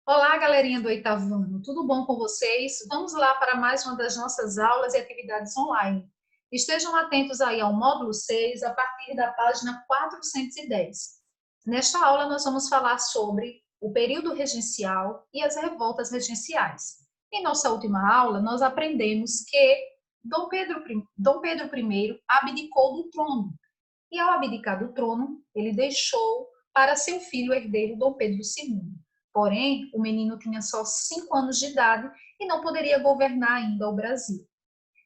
Olá, galerinha do oitavo ano, tudo bom com vocês? Vamos lá para mais uma das nossas aulas e atividades online. Estejam atentos aí ao módulo 6, a partir da página 410. Nesta aula, nós vamos falar sobre o período regencial e as revoltas regenciais. Em nossa última aula, nós aprendemos que Dom Pedro I abdicou do trono, e ao abdicar do trono, ele deixou para seu filho herdeiro Dom Pedro II. Porém, o menino tinha só 5 anos de idade e não poderia governar ainda o Brasil.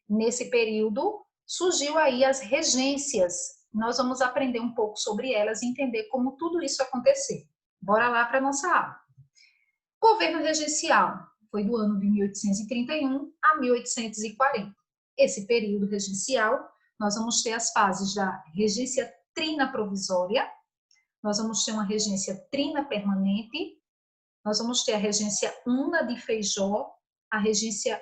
Nesse período, surgiu aí as regências. Nós vamos aprender um pouco sobre elas e entender como tudo isso aconteceu. Bora lá para a nossa aula. Governo regencial foi do ano de 1831 a 1840. Esse período regencial, nós vamos ter as fases da regência trina provisória, nós vamos ter uma regência trina permanente, nós vamos ter a regência una de Feijó, a regência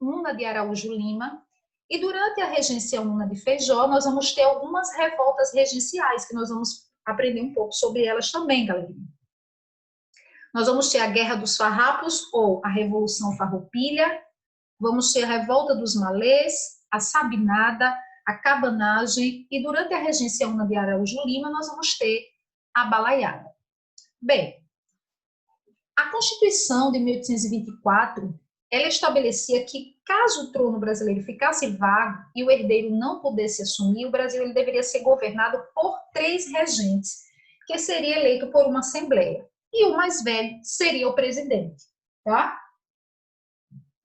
una de Araújo Lima, e durante a regência una de Feijó, nós vamos ter algumas revoltas regenciais, que nós vamos aprender um pouco sobre elas também, galerinha. Nós vamos ter a Guerra dos Farrapos, ou a Revolução Farroupilha, vamos ter a Revolta dos Malês, a Sabinada, a Cabanagem, e durante a regência una de Araújo Lima, nós vamos ter a Balaiada. Bem, a Constituição de 1824, ela estabelecia que, caso o trono brasileiro ficasse vago e o herdeiro não pudesse assumir, o Brasil ele deveria ser governado por 3 regentes, que seria eleito por uma assembleia. E o mais velho seria o presidente, tá?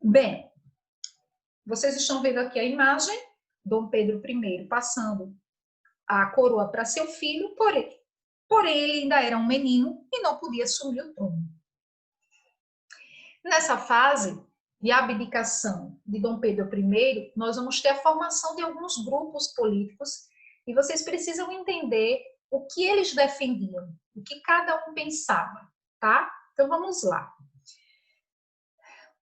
Bem, vocês estão vendo aqui a imagem, Dom Pedro I passando a coroa para seu filho, porém ele ainda era um menino e não podia assumir o trono. Nessa fase de abdicação de Dom Pedro I, nós vamos ter a formação de alguns grupos políticos e vocês precisam entender o que eles defendiam, o que cada um pensava, tá? Então vamos lá.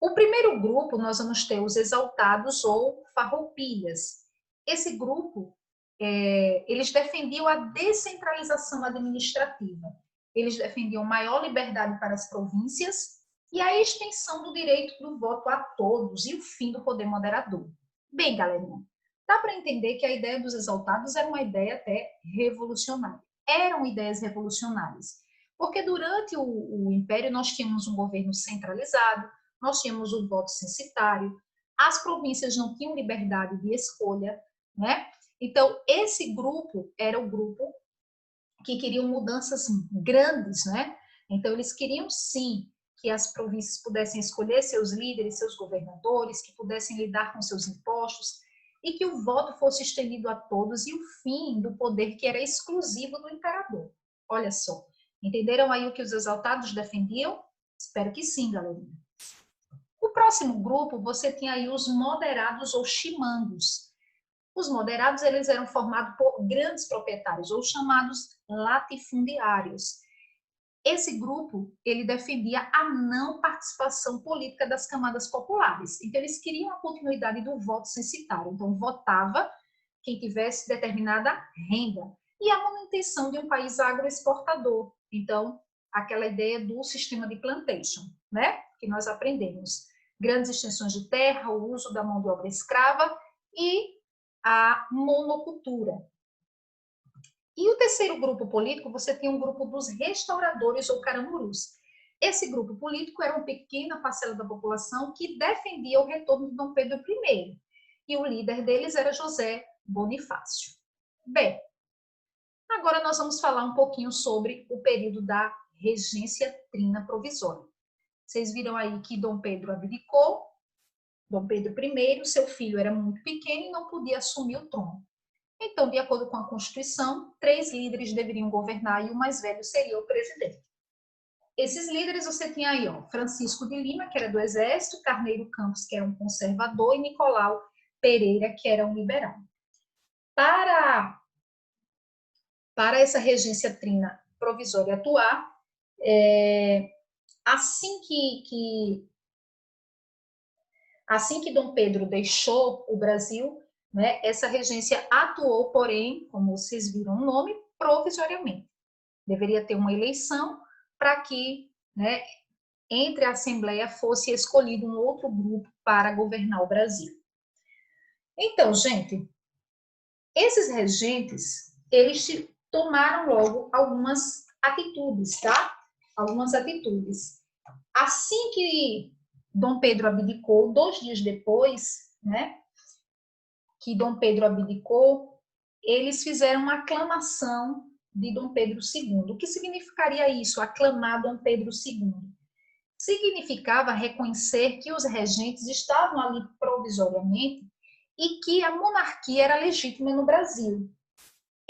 O primeiro grupo, nós vamos ter os exaltados ou farroupilhas. Esse grupo, eles defendiam a descentralização administrativa. Eles defendiam maior liberdade para as províncias e a extensão do direito do voto a todos e o fim do poder moderador. Bem, galerinha, dá para entender que a ideia dos exaltados era uma ideia até revolucionária. Eram ideias revolucionárias, porque durante o Império nós tínhamos um governo centralizado, nós tínhamos o voto censitário, as províncias não tinham liberdade de escolha, né? Então, esse grupo era o grupo que queriam mudanças grandes, né? Então, eles queriam, sim, que as províncias pudessem escolher seus líderes, seus governadores, que pudessem lidar com seus impostos e que o voto fosse estendido a todos e o fim do poder que era exclusivo do imperador. Olha só, entenderam aí o que os exaltados defendiam? Espero que sim, galerinha. O próximo grupo, você tinha aí os moderados ou chimangos. Os moderados, eles eram formados por grandes proprietários, ou chamados latifundiários. Esse grupo, ele defendia a não participação política das camadas populares. Então, eles queriam a continuidade do voto censitário. Então, votava quem tivesse determinada renda. E a manutenção de um país agroexportador. Então, aquela ideia do sistema de plantation, né? Que nós aprendemos. Grandes extensões de terra, o uso da mão de obra escrava e a monocultura. E o terceiro grupo político, você tem um grupo dos restauradores ou caramurus. Esse grupo político era uma pequena parcela da população que defendia o retorno de Dom Pedro I. E o líder deles era José Bonifácio. Bem, agora nós vamos falar um pouquinho sobre o período da regência trina provisória. Vocês viram aí que Dom Pedro abdicou, Dom Pedro I, seu filho era muito pequeno e não podia assumir o trono. Então, de acordo com a Constituição, 3 líderes deveriam governar e o mais velho seria o presidente. Esses líderes você tinha aí, ó, Francisco de Lima, que era do Exército, Carneiro Campos, que era um conservador, e Nicolau Pereira, que era um liberal. Para essa regência trina provisória atuar, assim que Dom Pedro deixou o Brasil, né, essa regência atuou, porém, como vocês viram o nome, provisoriamente. Deveria ter uma eleição para que, né, entre a Assembleia fosse escolhido um outro grupo para governar o Brasil. Então, gente, esses regentes, eles tomaram logo algumas atitudes, tá? Algumas atitudes. Assim que Dom Pedro abdicou, 2 dias depois, né, que Dom Pedro abdicou, eles fizeram uma aclamação de Dom Pedro II. O que significaria isso, aclamar Dom Pedro II? Significava reconhecer que os regentes estavam ali provisoriamente e que a monarquia era legítima no Brasil.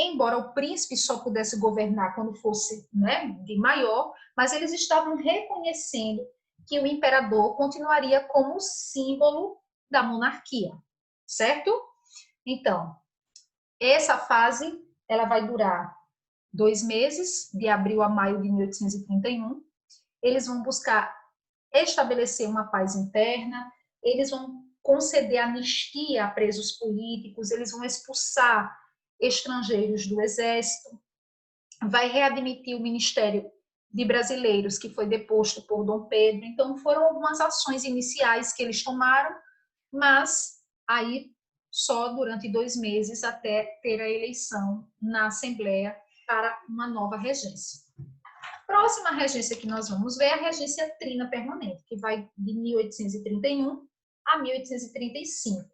Embora o príncipe só pudesse governar quando fosse, né, de maior, mas eles estavam reconhecendo que o imperador continuaria como símbolo da monarquia, certo? Então, essa fase ela vai durar 2 meses, de abril a maio de 1831. Eles vão buscar estabelecer uma paz interna, eles vão conceder anistia a presos políticos, eles vão expulsar estrangeiros do exército, vai readmitir o Ministério de Brasileiros, que foi deposto por Dom Pedro. Então, foram algumas ações iniciais que eles tomaram, mas aí só durante 2 meses até ter a eleição na Assembleia para uma nova regência. Próxima regência que nós vamos ver é a regência trina permanente, que vai de 1831 a 1835.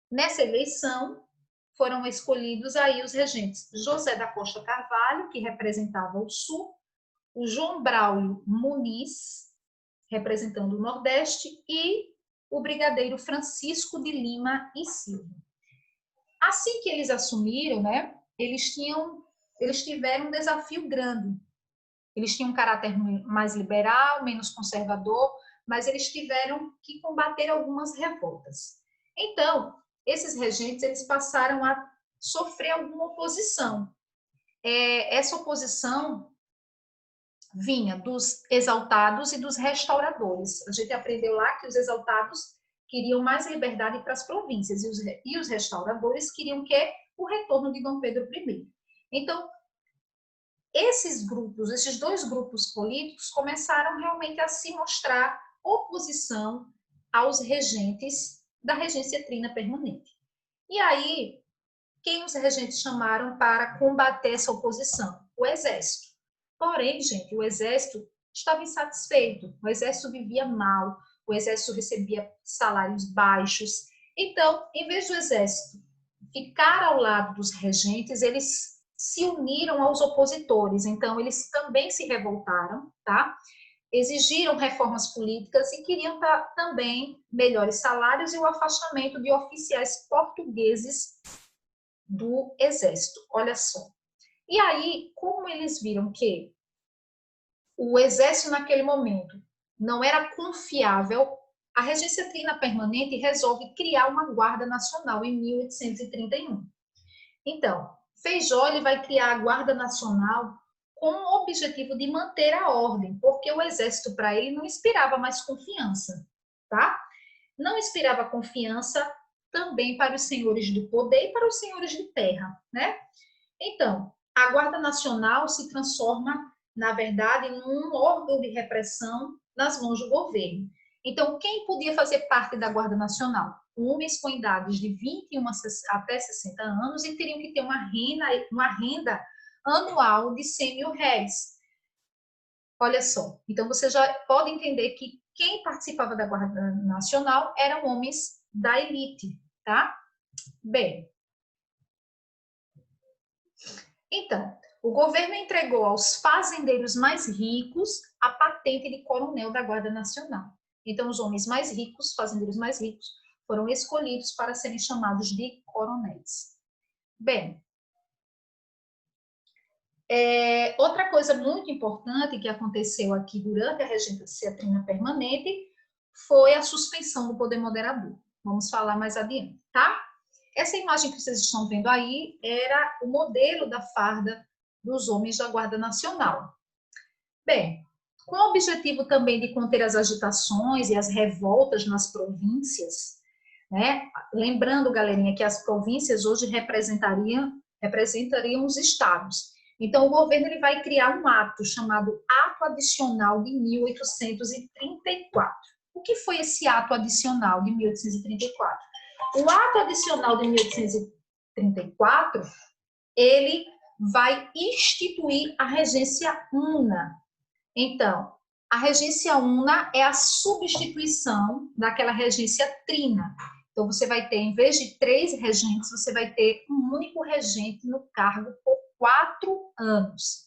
Nessa eleição, foram escolhidos aí os regentes José da Costa Carvalho, que representava o Sul, o João Braulio Muniz, representando o Nordeste, e o brigadeiro Francisco de Lima e Silva. Assim que eles assumiram, né, eles tiveram um desafio grande. Eles tinham um caráter mais liberal, menos conservador, mas eles tiveram que combater algumas revoltas. Então, esses regentes eles passaram a sofrer alguma oposição. Essa oposição vinha dos exaltados e dos restauradores. A gente aprendeu lá que os exaltados queriam mais liberdade para as províncias e os restauradores queriam o retorno de Dom Pedro I. Então, esses 2 grupos políticos começaram realmente a se mostrar oposição aos regentes da regência trina permanente. E aí, quem os regentes chamaram para combater essa oposição? O exército. Porém, gente, o exército estava insatisfeito, o exército vivia mal, o exército recebia salários baixos. Então, em vez do exército ficar ao lado dos regentes, eles se uniram aos opositores. Então, eles também se revoltaram, tá? Exigiram reformas políticas e queriam também melhores salários e o afastamento de oficiais portugueses do exército. Olha só. E aí, como eles viram que o exército naquele momento não era confiável, a regência trina permanente resolve criar uma guarda nacional em 1831. Então, Feijó ele vai criar a Guarda Nacional com o objetivo de manter a ordem, porque o exército para ele não inspirava mais confiança, tá? Não inspirava confiança também para os senhores do poder e para os senhores de terra, né? Então, a Guarda Nacional se transforma, na verdade, num órgão de repressão nas mãos do governo. Então, quem podia fazer parte da Guarda Nacional? Homens com idades de 21 até 60 anos e teriam que ter uma renda anual de 100 mil réis. Olha só, então você já pode entender que quem participava da Guarda Nacional eram homens da elite, tá? Bem, então, o governo entregou aos fazendeiros mais ricos a patente de coronel da Guarda Nacional. Então, os homens mais ricos, fazendeiros mais ricos, foram escolhidos para serem chamados de coronéis. Bem, outra coisa muito importante que aconteceu aqui durante a regência trina permanente foi a suspensão do poder moderador. Vamos falar mais adiante, tá? Essa imagem que vocês estão vendo aí era o modelo da farda dos homens da Guarda Nacional. Bem, com o objetivo também de conter as agitações e as revoltas nas províncias, né? Lembrando, galerinha, que as províncias hoje representariam os estados. Então, o governo ele vai criar um ato chamado Ato Adicional de 1834. O que foi esse ato adicional de 1834? O ato adicional de 1834, ele vai instituir a regência una. Então, a regência una é a substituição daquela regência trina. Então, você vai ter, em vez de 3 regentes, você vai ter um único regente no cargo por 4 anos.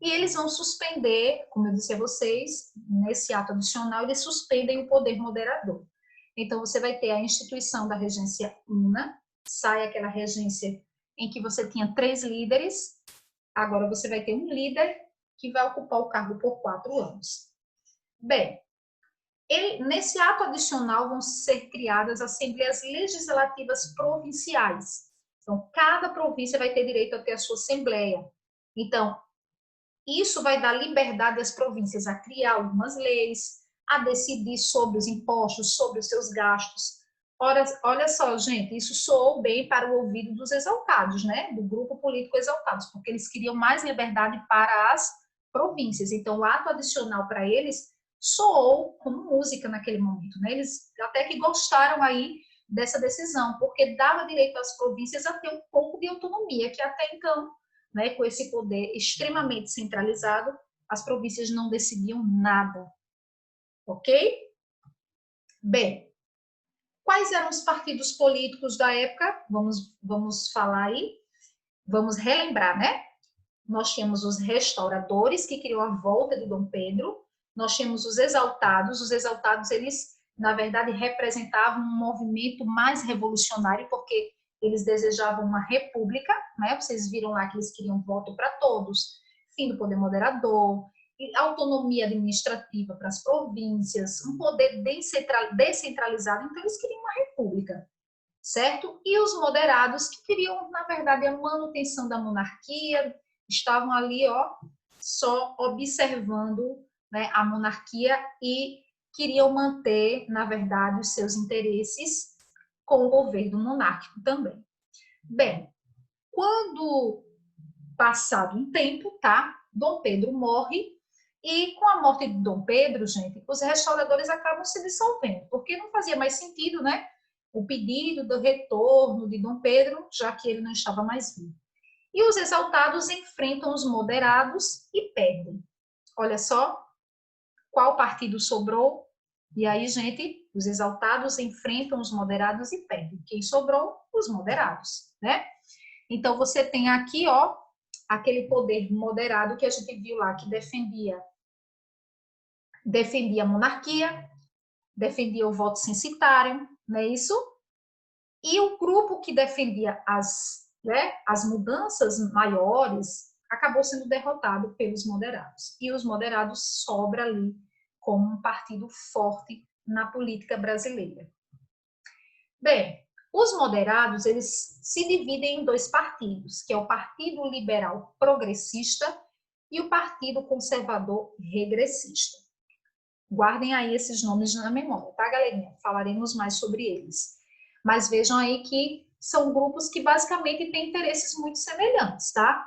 E eles vão suspender, como eu disse a vocês, nesse ato adicional, eles suspendem o poder moderador. Então, você vai ter a instituição da regência una, sai aquela regência em que você tinha 3 líderes, agora você vai ter um líder que vai ocupar o cargo por 4 anos. Bem, nesse ato adicional vão ser criadas assembleias legislativas provinciais. Então, cada província vai ter direito a ter a sua assembleia. Então, isso vai dar liberdade às províncias a criar algumas leis, a decidir sobre os impostos, sobre os seus gastos. Olha só, gente, isso soou bem para o ouvido dos exaltados, né? Do grupo político exaltados, porque eles queriam mais liberdade para as províncias. Então, o ato adicional para eles soou como música naquele momento, né? Eles até que gostaram aí dessa decisão, porque dava direito às províncias a ter um pouco de autonomia, que até então, né, com esse poder extremamente centralizado, as províncias não decidiam nada. Ok? Bem, quais eram os partidos políticos da época? Vamos falar aí, vamos relembrar, né? Nós tínhamos os restauradores, que queriam a volta de Dom Pedro, nós tínhamos os exaltados, eles, na verdade, representavam um movimento mais revolucionário, porque eles desejavam uma república, né? Vocês viram lá que eles queriam voto para todos, fim do poder moderador, autonomia administrativa para as províncias, um poder descentralizado, então eles queriam uma república, certo? E os moderados, que queriam, na verdade, a manutenção da monarquia, estavam ali, ó, só observando, né, a monarquia e queriam manter, na verdade, os seus interesses com o governo monárquico também. Bem, quando passado um tempo, tá? Dom Pedro morre e com a morte de Dom Pedro, gente, os restauradores acabam se dissolvendo, porque não fazia mais sentido, né? O pedido do retorno de Dom Pedro, já que ele não estava mais vivo. E os exaltados enfrentam os moderados e perdem. Olha só, qual partido sobrou? E aí, gente, os exaltados enfrentam os moderados e perdem. Quem sobrou? Os moderados, né? Então, você tem aqui, ó, aquele poder moderado que a gente viu lá, que defendia a monarquia, defendia o voto censitário, não é isso? E o grupo que defendia as mudanças maiores acabou sendo derrotado pelos moderados. E os moderados sobram ali como um partido forte na política brasileira. Bem, os moderados, eles se dividem em 2 partidos, que é o Partido Liberal Progressista e o Partido Conservador Regressista. Guardem aí esses nomes na memória, tá, galerinha? Falaremos mais sobre eles. Mas vejam aí que são grupos que basicamente têm interesses muito semelhantes, tá?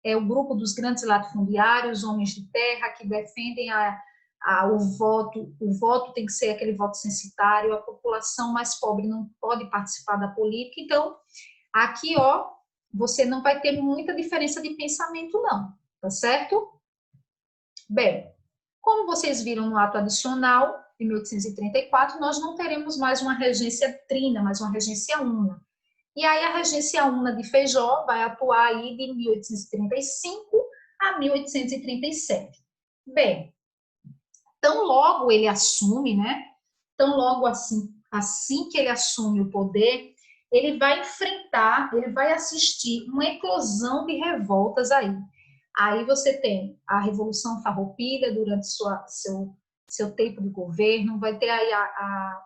É o grupo dos grandes latifundiários, homens de terra, que defendem o voto tem que ser aquele voto censitário, a população mais pobre não pode participar da política. Então, aqui, ó, você não vai ter muita diferença de pensamento, não, tá certo? Bem, como vocês viram no ato adicional de 1834, nós não teremos mais uma regência trina, mas uma regência una. E aí a regência una de Feijó vai atuar aí de 1835 a 1837. Bem, tão logo ele assume, né? Tão logo assim que ele assume o poder, ele vai enfrentar, ele vai assistir uma eclosão de revoltas aí. Aí você tem a Revolução Farroupilha durante seu tempo de governo, vai ter aí a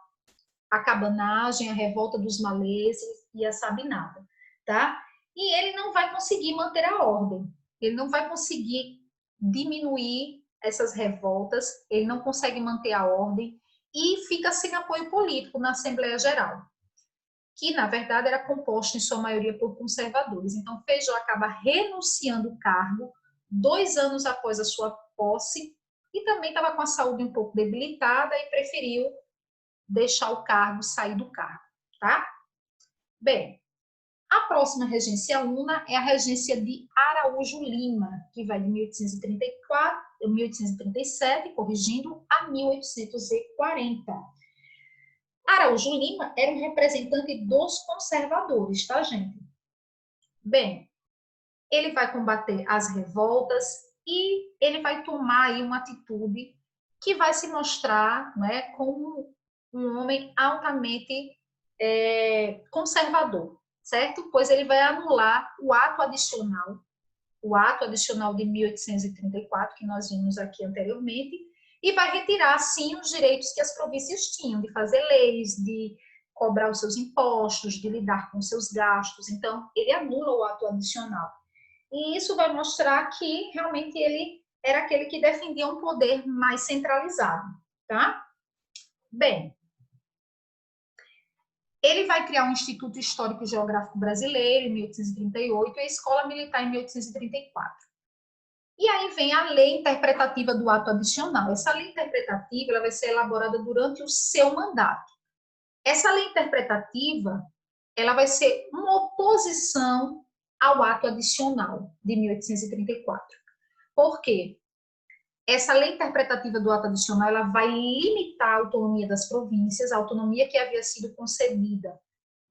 cabanagem, a revolta dos maleses e a sabinada, tá? E ele não vai conseguir manter a ordem, ele não vai conseguir diminuir essas revoltas, ele não consegue manter a ordem e fica sem apoio político na Assembleia Geral. que na verdade era composto em sua maioria por conservadores. Então, Feijó acaba renunciando o cargo 2 anos após a sua posse e também estava com a saúde um pouco debilitada e preferiu deixar o cargo, sair do cargo, tá? Bem, a próxima regência una é a regência de Araújo Lima, que vai de 1837, corrigindo, a 1840. Araújo Lima era um representante dos conservadores, tá, gente? Bem, ele vai combater as revoltas e ele vai tomar aí uma atitude que vai se mostrar, né, como um homem altamente conservador, certo? Pois ele vai anular o ato adicional de 1834, que nós vimos aqui anteriormente, e vai retirar, sim, os direitos que as províncias tinham de fazer leis, de cobrar os seus impostos, de lidar com seus gastos. Então, ele anula o ato adicional. E isso vai mostrar que realmente ele era aquele que defendia um poder mais centralizado, tá? Bem, ele vai criar o Instituto Histórico e Geográfico Brasileiro em 1838 e a Escola Militar em 1834. E aí vem a lei interpretativa do ato adicional. Essa lei interpretativa ela vai ser elaborada durante o seu mandato. Essa lei interpretativa ela vai ser uma oposição ao ato adicional de 1834. Por quê? Essa lei interpretativa do ato adicional ela vai limitar a autonomia das províncias, a autonomia que havia sido concedida,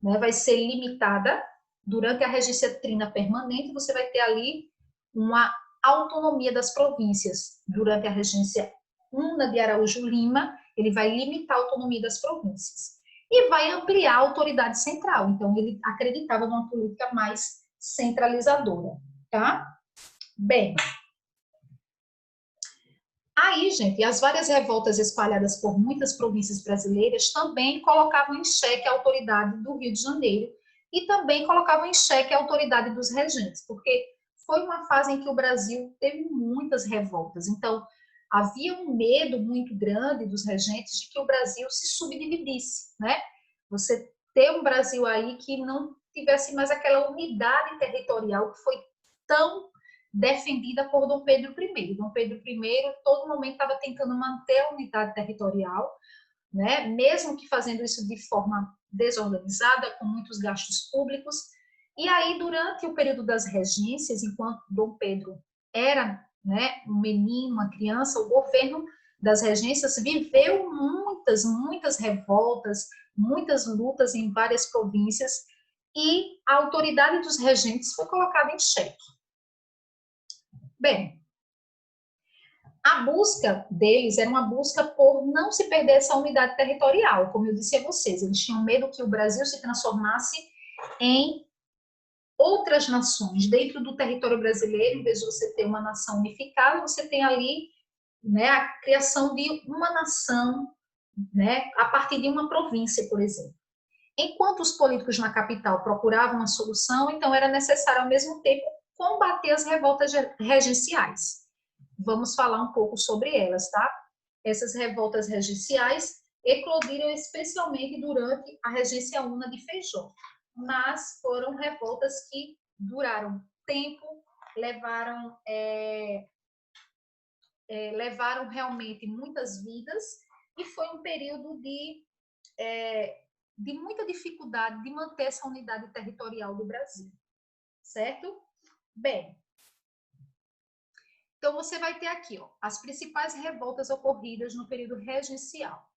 né, vai ser limitada durante a regência trina permanente, você vai ter ali uma autonomia das províncias. Durante a regência una de Araújo Lima, ele vai limitar a autonomia das províncias e vai ampliar a autoridade central. Então, ele acreditava numa política mais centralizadora, tá? Bem, aí, gente, as várias revoltas espalhadas por muitas províncias brasileiras também colocavam em xeque a autoridade do Rio de Janeiro e também colocavam em xeque a autoridade dos regentes, porque foi uma fase em que o Brasil teve muitas revoltas. Então, havia um medo muito grande dos regentes de que o Brasil se subdividisse, né? Você ter um Brasil aí que não tivesse mais aquela unidade territorial que foi tão defendida por Dom Pedro I. Dom Pedro I, todo momento, estava tentando manter a unidade territorial, né? Mesmo que fazendo isso de forma desorganizada, com muitos gastos públicos. E aí, durante o período das regências, enquanto Dom Pedro era, né, um menino, uma criança, o governo das regências viveu muitas revoltas, muitas lutas em várias províncias, e a autoridade dos regentes foi colocada em xeque. Bem, a busca deles era uma busca por não se perder essa unidade territorial, como eu disse a vocês, eles tinham medo que o Brasil se transformasse em outras nações. Dentro do território brasileiro, em vez de você ter uma nação unificada, você tem ali, né, a criação de uma nação, né, a partir de uma província, por exemplo. Enquanto os políticos na capital procuravam uma solução, então era necessário, ao mesmo tempo, combater as revoltas regenciais. Vamos falar um pouco sobre elas, tá? Essas revoltas regenciais eclodiram especialmente durante a regência una de Feijó, mas foram revoltas que duraram tempo, levaram realmente muitas vidas e foi um período de muita dificuldade de manter essa unidade territorial do Brasil, certo? Bem, então você vai ter aqui, ó, as principais revoltas ocorridas no período regencial.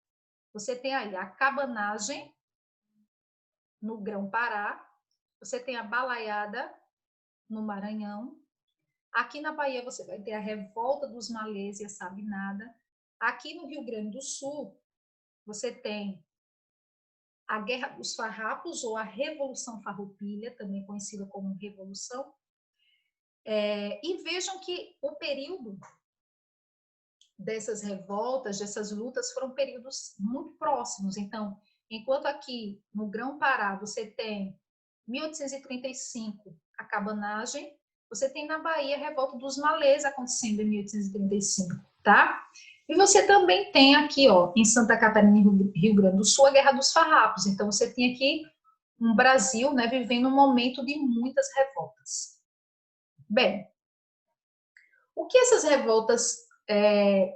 Você tem aí a cabanagem no Grão-Pará, você tem a balaiada no Maranhão. Aqui na Bahia você vai ter a revolta dos malês e a sabinada. Aqui no Rio Grande do Sul você tem a Guerra dos Farrapos ou a Revolução Farroupilha, também conhecida como Revolução. E vejam que o período dessas revoltas, dessas lutas, foram períodos muito próximos. Então, enquanto aqui no Grão-Pará você tem 1835 a cabanagem, você tem na Bahia a revolta dos malês acontecendo em 1835, tá? E você também tem aqui, ó, em Santa Catarina e Rio Grande do Sul, a Guerra dos Farrapos. Então, você tem aqui um Brasil, né, vivendo um momento de muitas revoltas. Bem, o que essas revoltas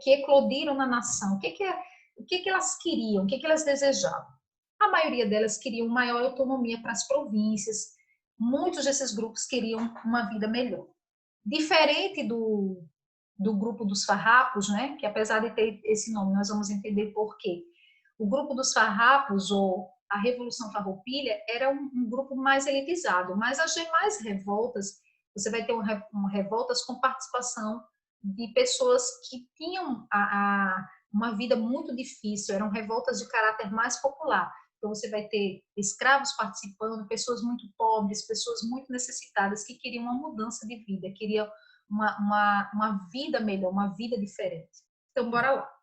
que eclodiram na nação, o que elas queriam, o que elas desejavam? A maioria delas queriam maior autonomia para as províncias, muitos desses grupos queriam uma vida melhor. Diferente do grupo dos farrapos, né, que apesar de ter esse nome, nós vamos entender por quê. O grupo dos farrapos, ou a Revolução Farroupilha, era um grupo mais elitizado, mas as demais revoltas, você vai ter revoltas com participação de pessoas que tinham uma vida muito difícil, eram revoltas de caráter mais popular. Então, você vai ter escravos participando, pessoas muito pobres, pessoas muito necessitadas, que queriam uma mudança de vida, queriam uma vida melhor, uma vida diferente. Então, bora lá.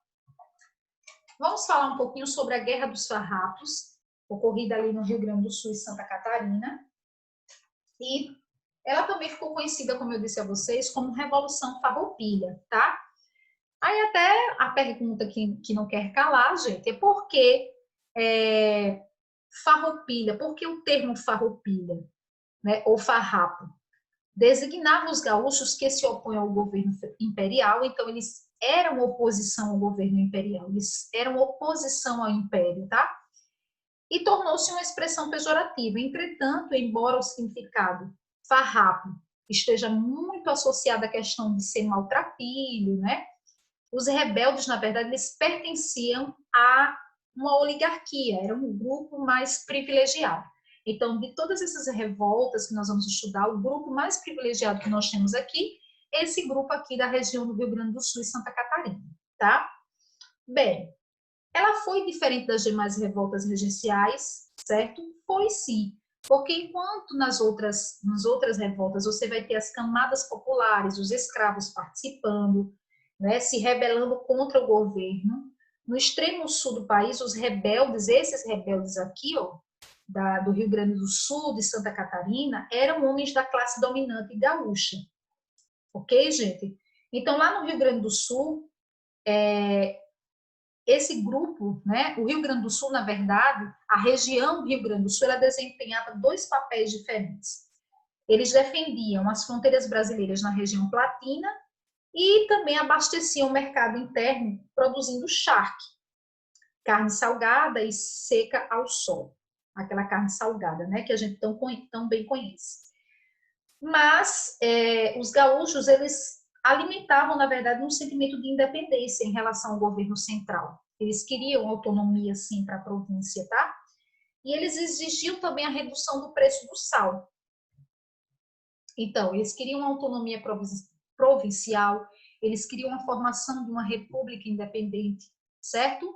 Vamos falar um pouquinho sobre a Guerra dos Farrapos, ocorrida ali no Rio Grande do Sul e Santa Catarina. E ela também ficou conhecida, como eu disse a vocês, como Revolução Farroupilha, tá? Aí até a pergunta que não quer calar, gente, é por que farroupilha? Por que o termo farroupilha, né, ou farrapo? Designava os gaúchos que se opõem ao governo imperial, então eles eram oposição ao governo imperial, eles eram oposição ao império, tá? E tornou-se uma expressão pejorativa. Entretanto, embora o significado farrapo esteja muito associado à questão de ser maltrapilho, né? Os rebeldes, na verdade, eles pertenciam a uma oligarquia, era um grupo mais privilegiado. Então, de todas essas revoltas que nós vamos estudar, o grupo mais privilegiado que nós temos aqui é esse grupo aqui da região do Rio Grande do Sul e Santa Catarina, tá? Bem, ela foi diferente das demais revoltas regenciais, certo? Foi sim, porque enquanto nas outras revoltas você vai ter as camadas populares, os escravos participando, né, se rebelando contra o governo, no extremo sul do país, os rebeldes, esses rebeldes aqui, ó, do Rio Grande do Sul, de Santa Catarina, eram homens da classe dominante gaúcha. Ok, gente? Então, lá no Rio Grande do Sul, esse grupo, né, o Rio Grande do Sul, na verdade, a região do Rio Grande do Sul, ela desempenhava dois papéis diferentes. Eles defendiam as fronteiras brasileiras na região platina e também abasteciam o mercado interno produzindo charque, carne salgada e seca ao sol. Aquela carne salgada, né, que a gente tão bem conhece. Mas os gaúchos, eles alimentavam, na verdade, um sentimento de independência em relação ao governo central. Eles queriam autonomia, sim, para a província, tá? E eles exigiam também a redução do preço do sal. Então, eles queriam autonomia provincial, eles queriam a formação de uma república independente, certo?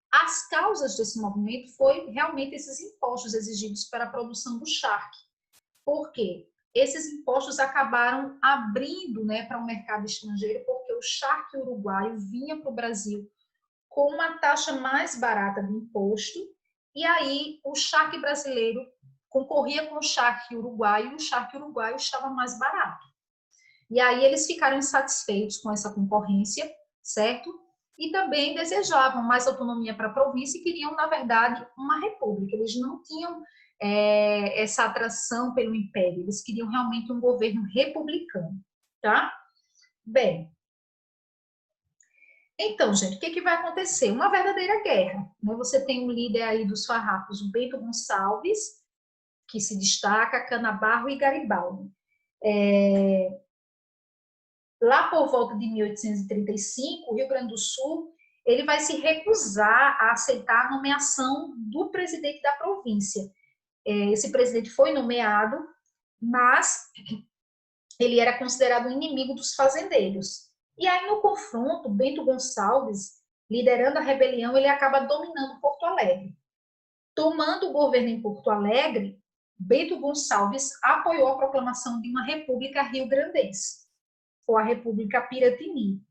As causas desse movimento foi realmente esses impostos exigidos para a produção do charque. Por quê? Esses impostos acabaram abrindo, né, para o mercado estrangeiro, porque o charque uruguaio vinha para o Brasil com uma taxa mais barata de imposto, e aí o charque brasileiro concorria com o charque uruguaio, e o charque uruguaio estava mais barato. E aí eles ficaram insatisfeitos com essa concorrência, certo? E também desejavam mais autonomia para a província e queriam, na verdade, uma república. Eles não tinham essa atração pelo império, eles queriam realmente um governo republicano, tá? Bem, então, gente, o que vai acontecer? Uma verdadeira guerra, né? Você tem um líder aí dos farrapos, o Bento Gonçalves, que se destaca, Canabarro e Garibaldi. Lá por volta de 1835, o Rio Grande do Sul ele vai se recusar a aceitar a nomeação do presidente da província. Esse presidente foi nomeado, mas ele era considerado um inimigo dos fazendeiros. E aí, no confronto, Bento Gonçalves, liderando a rebelião, ele acaba dominando Porto Alegre. Tomando o governo em Porto Alegre, Bento Gonçalves apoiou a proclamação de uma república rio-grandense, ou a República Piratini,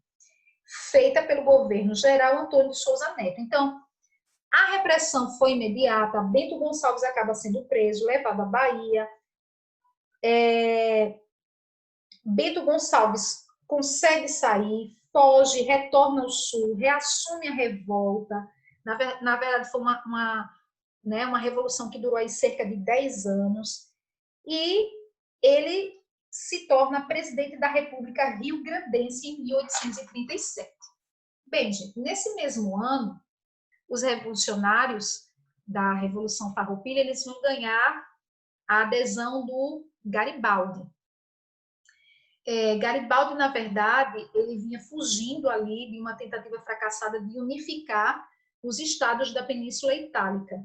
feita pelo governo geral Antônio de Souza Neto. Então, a repressão foi imediata, Bento Gonçalves acaba sendo preso, levado à Bahia. Bento Gonçalves consegue sair, foge, retorna ao sul, reassume a revolta. Na verdade, foi né? Uma revolução que durou aí cerca de 10 anos, e ele se torna presidente da República Rio-Grandense em 1837. Bem, gente, nesse mesmo ano, os revolucionários da Revolução Farroupilha, eles vão ganhar a adesão do Garibaldi. Garibaldi, na verdade, ele vinha fugindo ali de uma tentativa fracassada de unificar os estados da Península Itálica.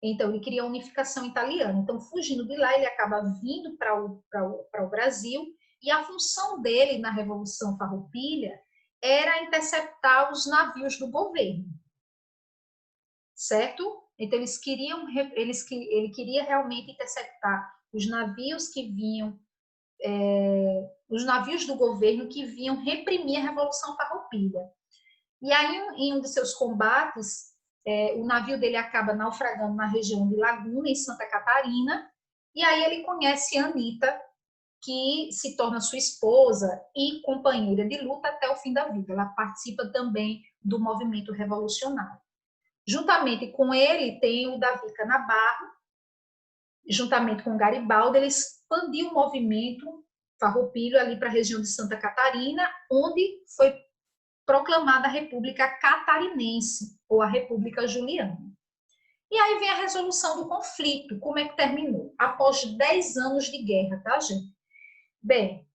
Então, ele queria a unificação italiana. Então, fugindo de lá, ele acaba vindo para o Brasil, e a função dele na Revolução Farroupilha era interceptar os navios do governo, certo? Então, ele queria realmente interceptar os navios que vinham, os navios do governo que vinham reprimir a Revolução Farroupilha. E aí, em um de seus combates, o navio dele acaba naufragando na região de Laguna, em Santa Catarina, e aí ele conhece a Anita, que se torna sua esposa e companheira de luta até o fim da vida. Ela participa também do movimento revolucionário. Juntamente com ele, tem o Davi Canabarro, juntamente com Garibaldi, ele expandiu o movimento farroupilho ali para a região de Santa Catarina, onde foi proclamada a República Catarinense, ou a República Juliana. E aí vem a resolução do conflito. Como é que terminou? Após 10 anos de guerra, tá, gente? Bem,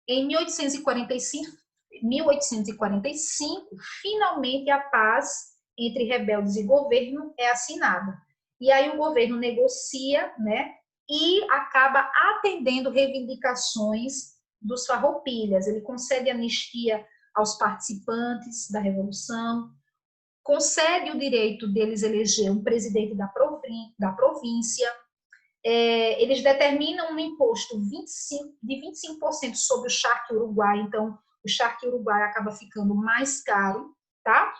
em 1845, finalmente a paz entre rebeldes e governo é assinada. E aí o governo negocia, né, e acaba atendendo reivindicações dos farroupilhas. Ele concede anistia aos participantes da Revolução, concede o direito deles eleger um presidente da província, eles determinam um imposto de 25% sobre o charque uruguai, então o charque uruguai acaba ficando mais caro, tá?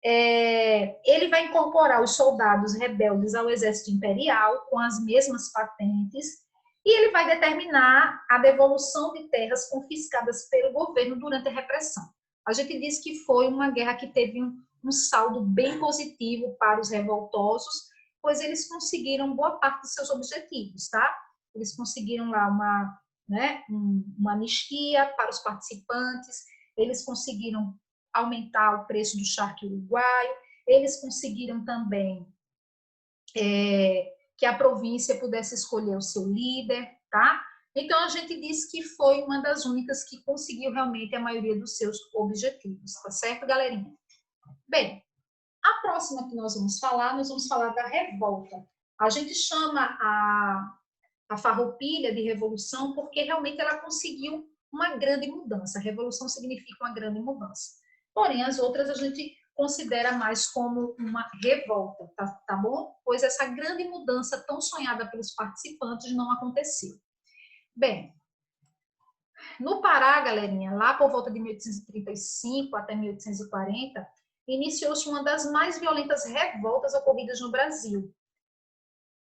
Ele vai incorporar os soldados rebeldes ao exército imperial com as mesmas patentes, e ele vai determinar a devolução de terras confiscadas pelo governo durante a repressão. A gente diz que foi uma guerra que teve um saldo bem positivo para os revoltosos, pois eles conseguiram boa parte dos seus objetivos, tá? Eles conseguiram lá uma anistia para os participantes, eles conseguiram aumentar o preço do charque uruguaio, eles conseguiram também que a província pudesse escolher o seu líder, tá? Então, a gente diz que foi uma das únicas que conseguiu realmente a maioria dos seus objetivos, tá certo, galerinha? Bem, a próxima que nós vamos falar da revolta. A gente chama a Farroupilha de revolução porque realmente ela conseguiu uma grande mudança. A revolução significa uma grande mudança. Porém, as outras a gente considera mais como uma revolta, tá bom? Pois essa grande mudança tão sonhada pelos participantes não aconteceu. Bem, no Pará, galerinha, lá por volta de 1835 até 1840, iniciou-se uma das mais violentas revoltas ocorridas no Brasil.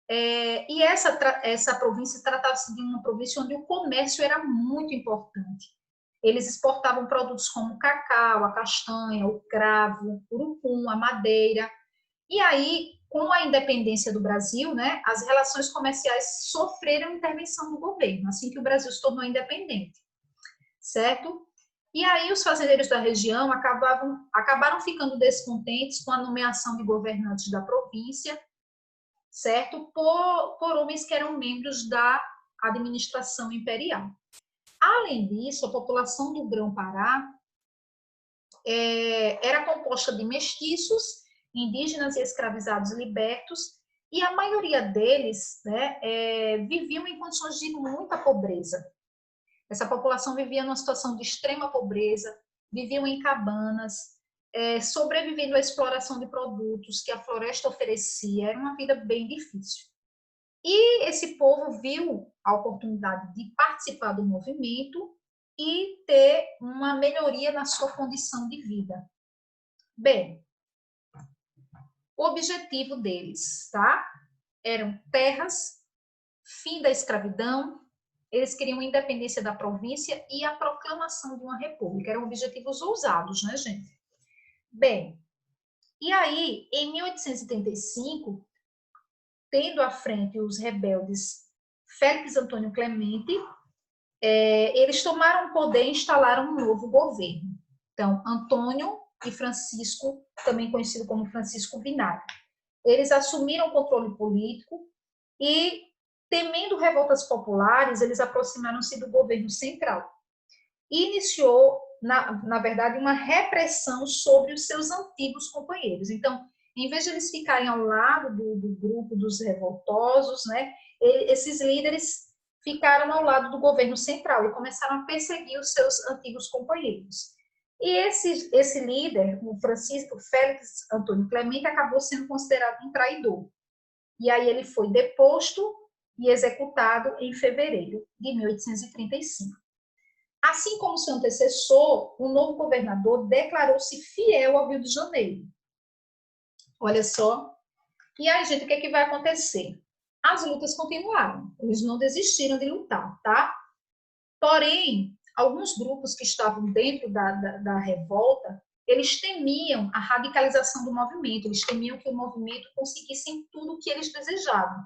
E essa província tratava-se de uma província onde o comércio era muito importante. Eles exportavam produtos como o cacau, a castanha, o cravo, o urucum, a madeira. E aí, com a independência do Brasil, né, as relações comerciais sofreram intervenção do governo, assim que o Brasil se tornou independente, certo? E aí os fazendeiros da região acabaram ficando descontentes com a nomeação de governantes da província, certo? Por homens que eram membros da administração imperial. Além disso, a população do Grão-Pará era composta de mestiços, indígenas e escravizados libertos, e a maioria deles, né, viviam em condições de muita pobreza. Essa população vivia numa situação de extrema pobreza, viviam em cabanas, sobrevivendo à exploração de produtos que a floresta oferecia. Era uma vida bem difícil. E esse povo viu a oportunidade de participar do movimento e ter uma melhoria na sua condição de vida. Bem, o objetivo deles, tá? Eram terras, fim da escravidão, eles queriam a independência da província e a proclamação de uma república. Eram objetivos ousados, né, gente? Bem, E aí, em 1835, tendo à frente os rebeldes Félix Antônio Clemente, eles tomaram o poder e instalaram um novo governo. Então, Antônio e Francisco, também conhecido como Francisco Vinagre, eles assumiram o controle político e, temendo revoltas populares, eles aproximaram-se do governo central. E iniciou, na verdade, uma repressão sobre os seus antigos companheiros. Então, em vez de eles ficarem ao lado do grupo dos revoltosos, né, esses líderes ficaram ao lado do governo central e começaram a perseguir os seus antigos companheiros. E esse líder, o Francisco Félix Antônio Clemente, acabou sendo considerado um traidor. E aí ele foi deposto e executado em fevereiro de 1835. Assim como seu antecessor, o novo governador declarou-se fiel ao Rio de Janeiro. Olha só. E aí, gente, o que é que vai acontecer? As lutas continuaram. Eles não desistiram de lutar, tá? Porém, alguns grupos que estavam dentro da revolta, eles temiam a radicalização do movimento, eles temiam que o movimento conseguisse tudo o que eles desejavam.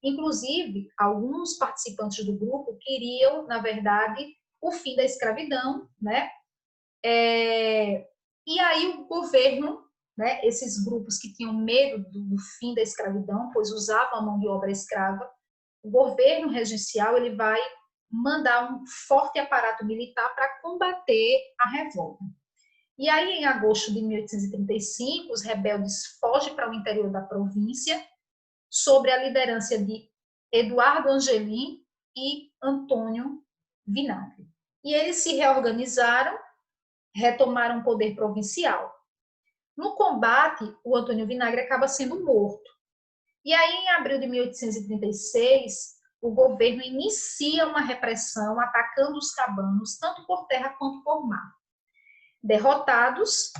Inclusive, alguns participantes do grupo queriam, na verdade, o fim da escravidão, né? E aí o governo, né, esses grupos que tinham medo do fim da escravidão, pois usavam a mão de obra escrava, o governo regencial ele vai mandar um forte aparato militar para combater a revolta. E aí, em agosto de 1835, os rebeldes fogem para o interior da província, sob a liderança de Eduardo Angelim e Antônio Vinagre. E eles se reorganizaram, retomaram o poder provincial. No combate, o Antônio Vinagre acaba sendo morto. E aí, em abril de 1836, o governo inicia uma repressão atacando os cabanos, tanto por terra quanto por mar. Derrotados,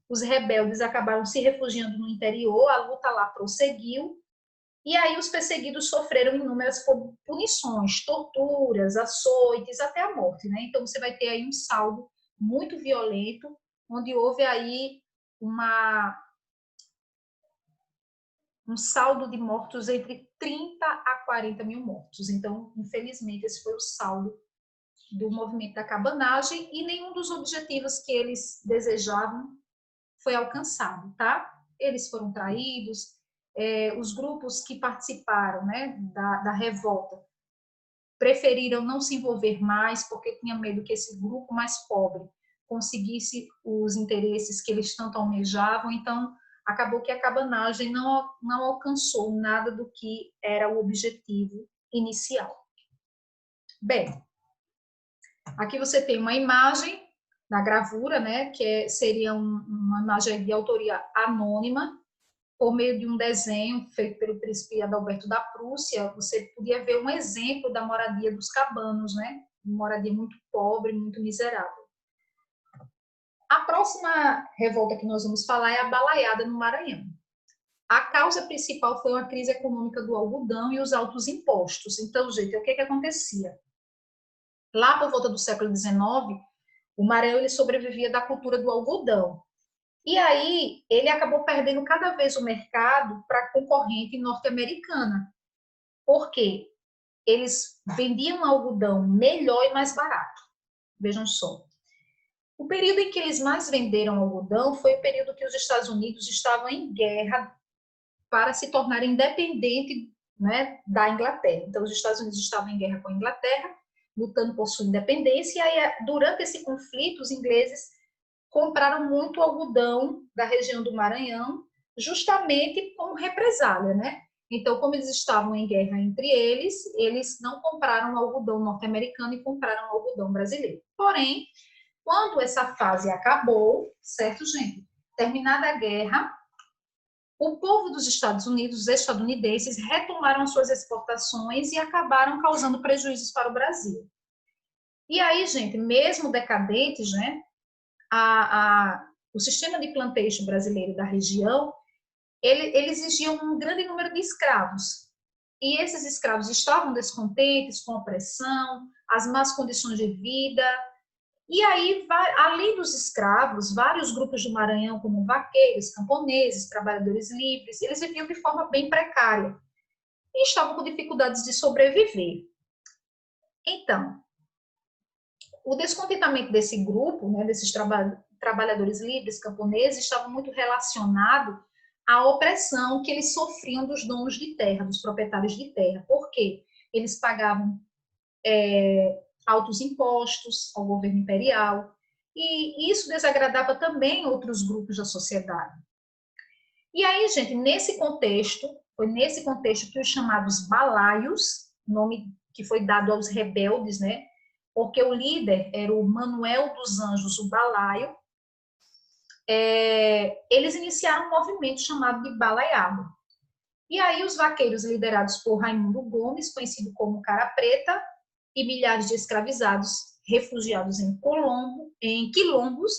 os rebeldes acabaram se refugiando no interior, a luta lá prosseguiu, e aí os perseguidos sofreram inúmeras punições, torturas, açoites, até a morte, né? Então você vai ter aí um saldo muito violento, onde houve aí um saldo de mortos entre 30 a 40 mil mortos. Então, infelizmente, esse foi o saldo do movimento da cabanagem e nenhum dos objetivos que eles desejavam foi alcançado, tá? Eles foram traídos, os grupos que participaram, né, da revolta preferiram não se envolver mais porque tinham medo que esse grupo mais pobre conseguisse os interesses que eles tanto almejavam, então acabou que a cabanagem não alcançou nada do que era o objetivo inicial. Bem, aqui você tem uma imagem na gravura, né, que seria uma imagem de autoria anônima, por meio de um desenho feito pelo príncipe Adalberto da Prússia, você podia ver um exemplo da moradia dos cabanos, né, uma moradia muito pobre, muito miserável. A próxima revolta que nós vamos falar é a Balaiada no Maranhão. A causa principal foi uma crise econômica do algodão e os altos impostos. Então, gente, o que acontecia? Lá por volta do século XIX, o Maranhão ele sobrevivia da cultura do algodão. E aí ele acabou perdendo cada vez o mercado para a concorrente norte-americana. Por quê? Eles vendiam algodão melhor e mais barato. Vejam só. O período em que eles mais venderam algodão foi o período que os Estados Unidos estavam em guerra para se tornar independente, né, da Inglaterra. Então, os Estados Unidos estavam em guerra com a Inglaterra, lutando por sua independência, e aí, durante esse conflito, os ingleses compraram muito algodão da região do Maranhão, justamente como represália, né? Então, como eles estavam em guerra entre eles não compraram algodão norte-americano e compraram algodão brasileiro. Porém, quando essa fase acabou, certo, gente? Terminada a guerra, o povo dos Estados Unidos, os estadunidenses, retomaram suas exportações e acabaram causando prejuízos para o Brasil. E aí, gente, mesmo decadentes, né? O sistema de plantation brasileiro da região, ele exigia um grande número de escravos. E esses escravos estavam descontentes com a opressão, as más condições de vida, E aí, além dos escravos, vários grupos do Maranhão, como vaqueiros, camponeses, trabalhadores livres, eles viviam de forma bem precária e estavam com dificuldades de sobreviver. Então, o descontentamento desse grupo, né, desses trabalhadores livres, camponeses, estava muito relacionado à opressão que eles sofriam dos donos de terra, dos proprietários de terra. Por quê? Eles pagavam altos impostos ao governo imperial, e isso desagradava também outros grupos da sociedade. E aí, gente, foi nesse contexto que os chamados balaios, nome que foi dado aos rebeldes, né? Porque o líder era o Manuel dos Anjos, o Balaio, eles iniciaram um movimento chamado de balaiado. E aí os vaqueiros liderados por Raimundo Gomes, conhecido como Cara Preta, e milhares de escravizados refugiados em quilombos,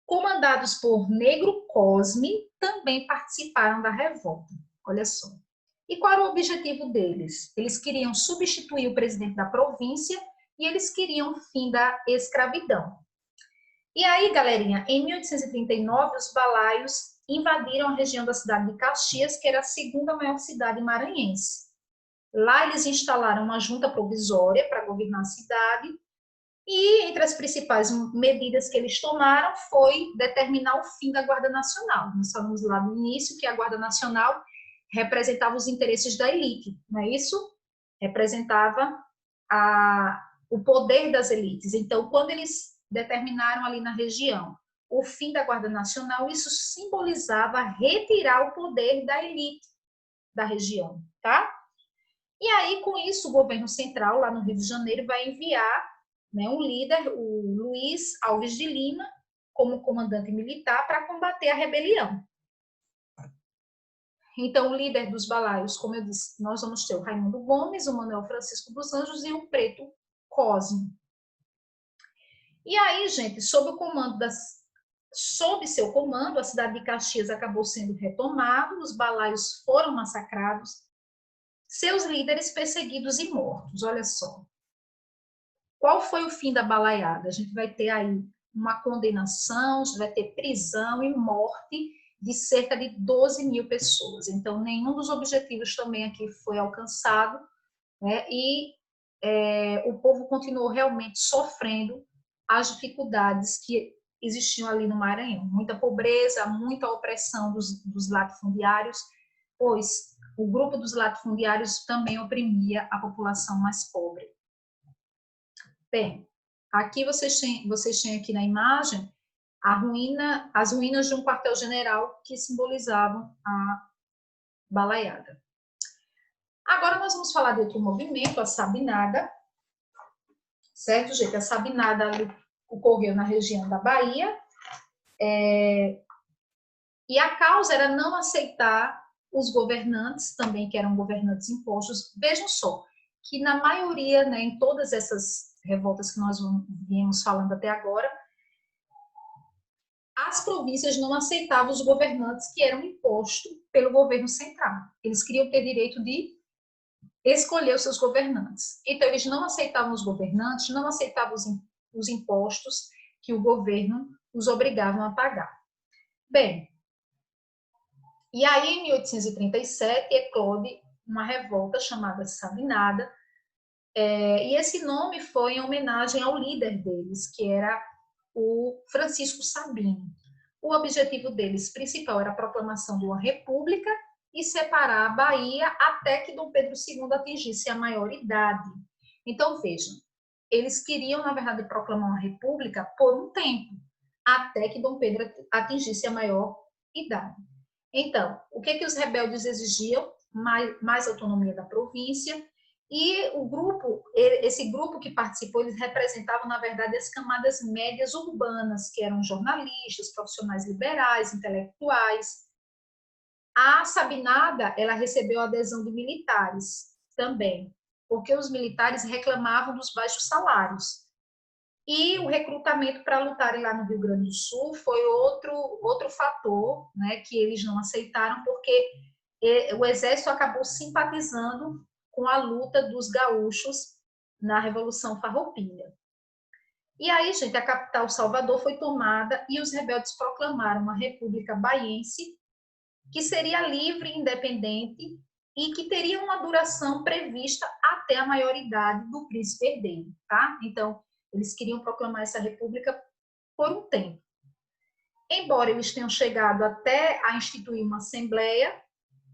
comandados por Negro Cosme, também participaram da revolta. Olha só. E qual era o objetivo deles? Eles queriam substituir o presidente da província e eles queriam o fim da escravidão. E aí, galerinha, em 1839, os balaios invadiram a região da cidade de Caxias, que era a segunda maior cidade maranhense. Lá eles instalaram uma junta provisória para governar a cidade, e entre as principais medidas que eles tomaram foi determinar o fim da Guarda Nacional. Nós falamos lá no início que a Guarda Nacional representava os interesses da elite, não é isso? Representava o poder das elites. Então, quando eles determinaram ali na região o fim da Guarda Nacional, isso simbolizava retirar o poder da elite da região, tá? E aí, com isso, o governo central, lá no Rio de Janeiro, vai enviar, né, um líder, o Luiz Alves de Lima, como comandante militar, para combater a rebelião. Então, o líder dos balaios, como eu disse, nós vamos ter o Raimundo Gomes, o Manuel Francisco dos Anjos e o Preto Cosme. E aí, gente, sob seu comando, a cidade de Caxias acabou sendo retomada, os balaios foram massacrados, seus líderes perseguidos e mortos. Olha só. Qual foi o fim da balaiada? A gente vai ter aí uma condenação, a gente vai ter prisão e morte de cerca de 12 mil pessoas. Então, nenhum dos objetivos também aqui foi alcançado, né? E o povo continuou realmente sofrendo as dificuldades que existiam ali no Maranhão. Muita pobreza, muita opressão dos latifundiários, pois o grupo dos latifundiários também oprimia a população mais pobre. Bem, aqui vocês têm aqui na imagem as ruínas de um quartel-general que simbolizavam a balaiada. Agora nós vamos falar de outro movimento, a Sabinada, certo, gente? A Sabinada ocorreu na região da Bahia, e a causa era não aceitar os governantes, também que eram governantes impostos. Vejam só, que na maioria, né, em todas essas revoltas que nós viemos falando até agora, as províncias não aceitavam os governantes que eram impostos pelo governo central. Eles queriam ter direito de escolher os seus governantes. Então, eles não aceitavam os governantes, não aceitavam os impostos que o governo os obrigavam a pagar. Bem, e aí, em 1837, eclode uma revolta chamada Sabinada, e esse nome foi em homenagem ao líder deles, que era o Francisco Sabino. O objetivo deles principal era a proclamação de uma república e separar a Bahia até que Dom Pedro II atingisse a maioridade. Então, vejam, eles queriam, na verdade, proclamar uma república por um tempo, até que Dom Pedro atingisse a maior idade. Então, o que os rebeldes exigiam? Mais autonomia da província. E esse grupo que participou, eles representavam, na verdade, as camadas médias urbanas, que eram jornalistas, profissionais liberais, intelectuais. A Sabinada, ela recebeu a adesão de militares também, porque os militares reclamavam dos baixos salários. E o recrutamento para lutarem lá no Rio Grande do Sul foi outro fator, né, que eles não aceitaram, porque o exército acabou simpatizando com a luta dos gaúchos na Revolução Farroupilha. E aí, gente, a capital, Salvador, foi tomada e os rebeldes proclamaram uma república baiense que seria livre e independente e que teria uma duração prevista até a maioridade do príncipe herdeiro, tá? Então, eles queriam proclamar essa república por um tempo. Embora eles tenham chegado até a instituir uma assembleia,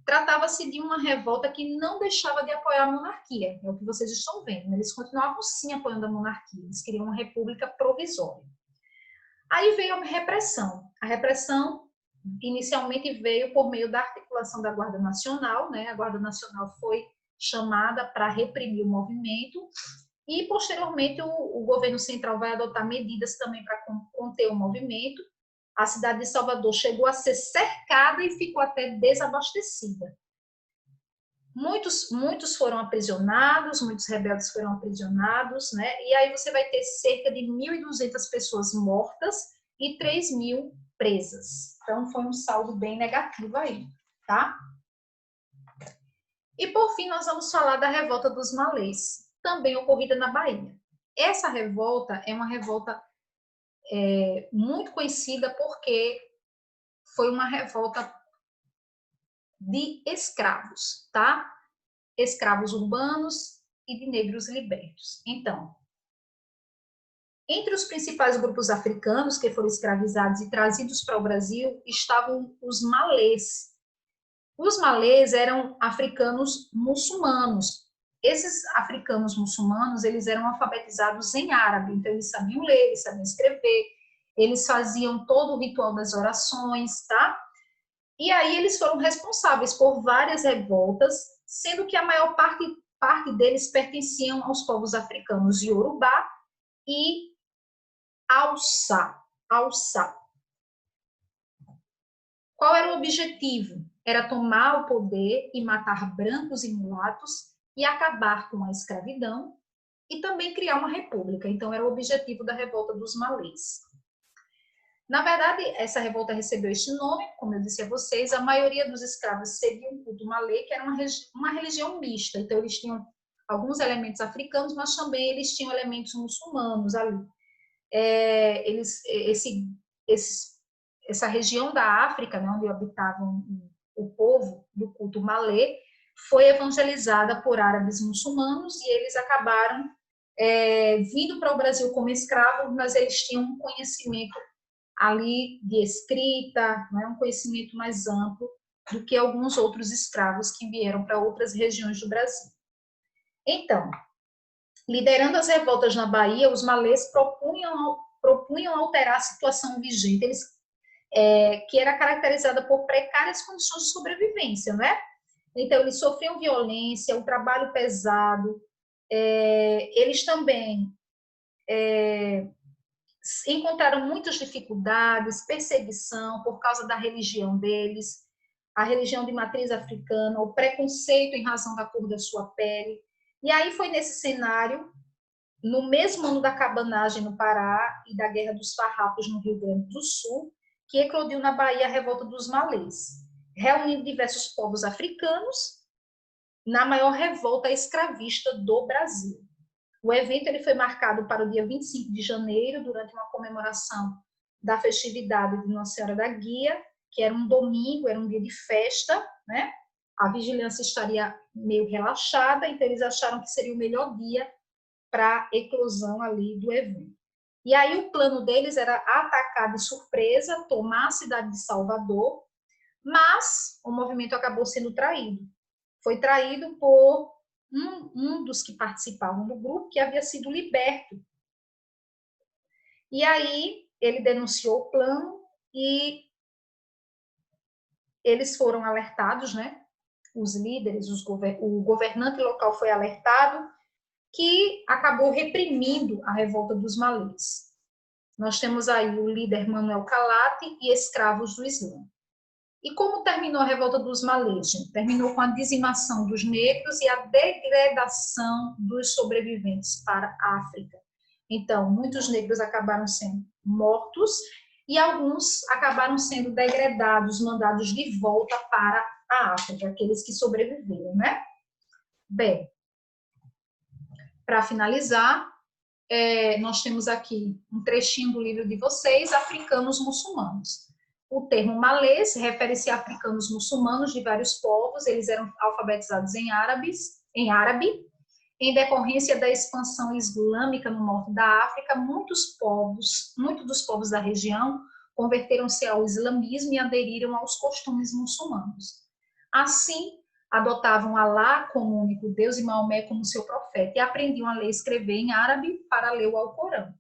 tratava-se de uma revolta que não deixava de apoiar a monarquia, é o que vocês estão vendo, né? Eles continuavam sim apoiando a monarquia, eles queriam uma república provisória. Aí veio a repressão. A repressão inicialmente veio por meio da articulação da Guarda Nacional, né? A Guarda Nacional foi chamada para reprimir o movimento e, posteriormente, o governo central vai adotar medidas também para conter o movimento. A cidade de Salvador chegou a ser cercada e ficou até desabastecida. Muitos foram aprisionados, muitos rebeldes foram aprisionados, né? E aí você vai ter cerca de 1.200 pessoas mortas e 3.000 presas. Então, foi um saldo bem negativo aí, tá? E, por fim, nós vamos falar da revolta dos malês, também ocorrida na Bahia. Essa revolta é uma revolta muito conhecida porque foi uma revolta de escravos, tá? Escravos urbanos e de negros libertos. Então, entre os principais grupos africanos que foram escravizados e trazidos para o Brasil estavam os malês. Os malês eram africanos muçulmanos. Esses africanos muçulmanos, eles eram alfabetizados em árabe, então eles sabiam ler, eles sabiam escrever, eles faziam todo o ritual das orações, tá? E aí eles foram responsáveis por várias revoltas, sendo que a maior parte deles pertenciam aos povos africanos Yorubá e Hausa. Qual era o objetivo? Era tomar o poder e matar brancos e mulatos e acabar com a escravidão e também criar uma república. Então, era o objetivo da revolta dos malês. Na verdade, essa revolta recebeu este nome, como eu disse a vocês, a maioria dos escravos seguiam o culto malê, que era uma religião mista. Então, eles tinham alguns elementos africanos, mas também eles tinham elementos muçulmanos ali. Essa região da África, né, onde habitavam o povo do culto malê, foi evangelizada por árabes muçulmanos e eles acabaram vindo para o Brasil como escravos, mas eles tinham um conhecimento ali de escrita, né, um conhecimento mais amplo do que alguns outros escravos que vieram para outras regiões do Brasil. Então, liderando as revoltas na Bahia, os malês propunham alterar a situação vigente, que era caracterizada por precárias condições de sobrevivência, né? Então, eles sofriam violência, o trabalho pesado, eles também encontraram muitas dificuldades, perseguição por causa da religião deles, a religião de matriz africana, o preconceito em razão da cor da sua pele. E aí foi nesse cenário, no mesmo ano da cabanagem no Pará e da Guerra dos Farrapos no Rio Grande do Sul, que eclodiu na Bahia a revolta dos malês, reunindo diversos povos africanos na maior revolta escravista do Brasil. O evento ele foi marcado para o dia 25 de janeiro, durante uma comemoração da festividade de Nossa Senhora da Guia, que era um domingo, era um dia de festa, né? A vigilância estaria meio relaxada, então eles acharam que seria o melhor dia para a eclosão ali do evento. E aí o plano deles era atacar de surpresa, tomar a cidade de Salvador, mas o movimento acabou sendo traído. Foi traído por um dos que participavam do grupo, que havia sido liberto. E aí ele denunciou o plano e eles foram alertados, né? Os líderes, o governante local foi alertado, que acabou reprimindo a revolta dos malês. Nós temos aí o líder Manuel Calate e escravos do Islã. E como terminou a revolta dos malês? Terminou com a dizimação dos negros e a degradação dos sobreviventes para a África. Então, muitos negros acabaram sendo mortos e alguns acabaram sendo degradados, mandados de volta para a África, aqueles que sobreviveram, né? Bem, para finalizar, nós temos aqui um trechinho do livro de vocês, Africanos Muçulmanos. O termo malês refere-se a africanos muçulmanos de vários povos, eles eram alfabetizados em árabe. Em decorrência da expansão islâmica no norte da África, muitos dos povos da região converteram-se ao islamismo e aderiram aos costumes muçulmanos. Assim, adotavam Alá como único Deus e Maomé como seu profeta e aprendiam a ler e escrever em árabe para ler o Alcorão.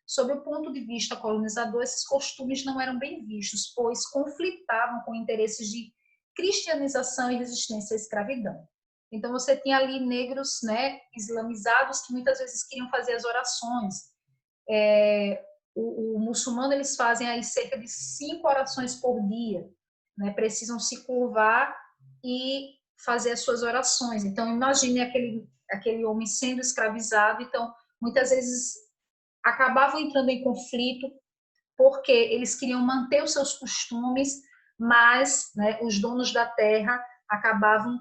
Sob o ponto de vista colonizador, esses costumes não eram bem vistos, pois conflitavam com interesses de cristianização e resistência à escravidão. Então, você tinha ali negros, né, islamizados, que muitas vezes queriam fazer as orações. O muçulmano, eles fazem aí cerca de 5 orações por dia, né, precisam se curvar e fazer as suas orações. Então, imagine aquele homem sendo escravizado. Então, muitas vezes acabavam entrando em conflito porque eles queriam manter os seus costumes, mas, né, os donos da terra acabavam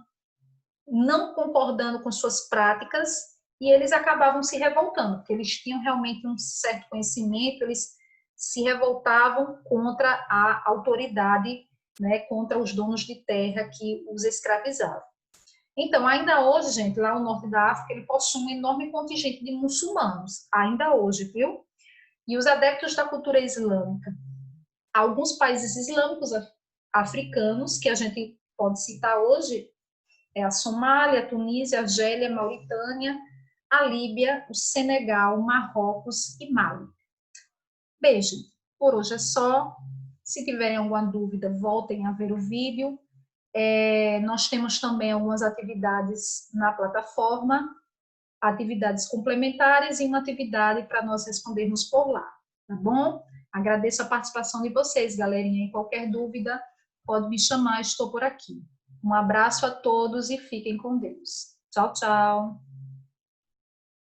não concordando com suas práticas e eles acabavam se revoltando, porque eles tinham realmente um certo conhecimento, eles se revoltavam contra a autoridade, né, contra os donos de terra que os escravizavam. Então, ainda hoje, gente, lá no norte da África, ele possui um enorme contingente de muçulmanos, ainda hoje, viu? E os adeptos da cultura islâmica. Alguns países islâmicos africanos, que a gente pode citar hoje, a Somália, a Tunísia, a Argélia, a Mauritânia, a Líbia, o Senegal, Marrocos e Mali. Beijo. Por hoje é só. Se tiverem alguma dúvida, voltem a ver o vídeo. Nós temos também algumas atividades na plataforma, atividades complementares e uma atividade para nós respondermos por lá, tá bom? Agradeço a participação de vocês, galerinha. Em qualquer dúvida, pode me chamar, estou por aqui. Um abraço a todos e fiquem com Deus. Tchau, tchau.